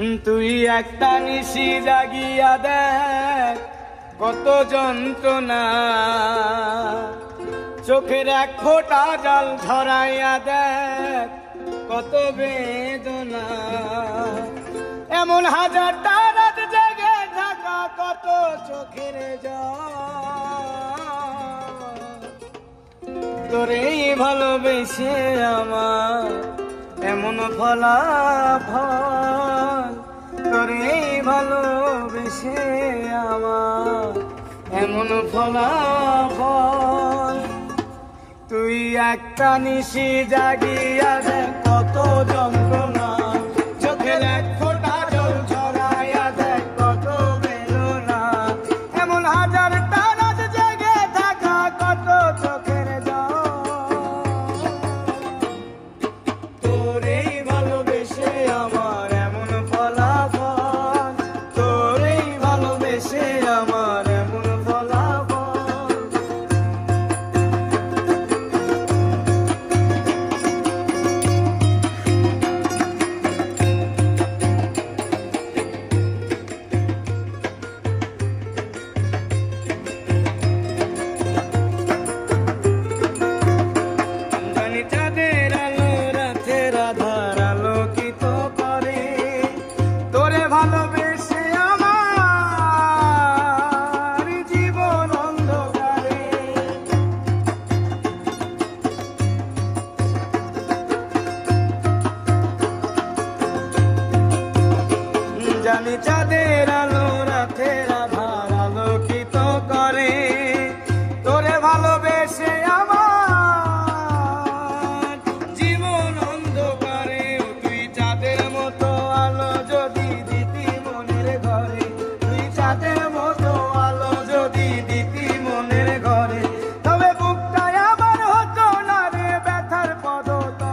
তুই একটা নিশি জাগিয়া দেখ কত যন্ত্রণা, চোখের এক ফোঁটা জল ঝরাইয়া দেখ কত বেদনা। এমন হাজারটা রাত জেগে থাকা কত চোখের জল, তোরেই ভালোবেসে আমার এমন ফলাফল, তোরেই ভালোবেসে আমার এমন ফলাফল। তুই একটা নিশি জাগিয়া দেখ কত যন্ত্রণা, চোখের এক ফোঁটা জল ঝরাইয়া দেখ কত বেদনা। এমন হাজারটা রাত জেগে থাকা কত চোখের জল, তোরেই ভালোবেসে আমার এমন ফলাফল, তোরেই ভালোবেসে আমার এমন ফলাফল। জানি চাঁদের আলো রাতের আধার আলোকিত করে, তোরে ভালোবেসে আমার জীবন অন্ধকারে। জানি চাঁদের আলো রাতের আধার আলোকিত করে, তোরে ভালোবেসে আমার জীবন অন্ধকারে। তুই চাঁদের মতো আলো যদি দিতি মনের ঘরে, তুই চাঁদের মতো আলো যদি দিতি মনের ঘরে, তবে বুকটায় আমার হতো না রে ব্যথার পদতল।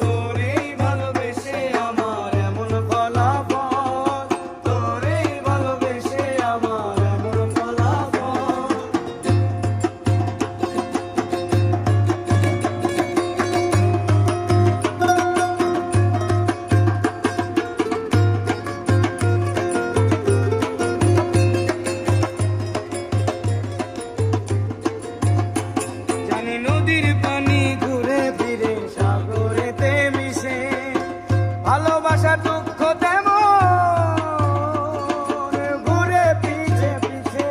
তোরেই ভালোবেসে আমার এমন ফলাফল, তোরেই ভালোবেসে আমার এমন ফলাফল। জানি নদীর পানি ঘুরে ফিরে সাগরেতে মিশে, ভালোবাসা দুঃখ তেমন ঘুরে পিছে পিছে।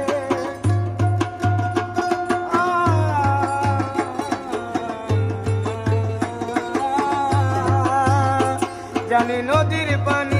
জানি নদীর পানি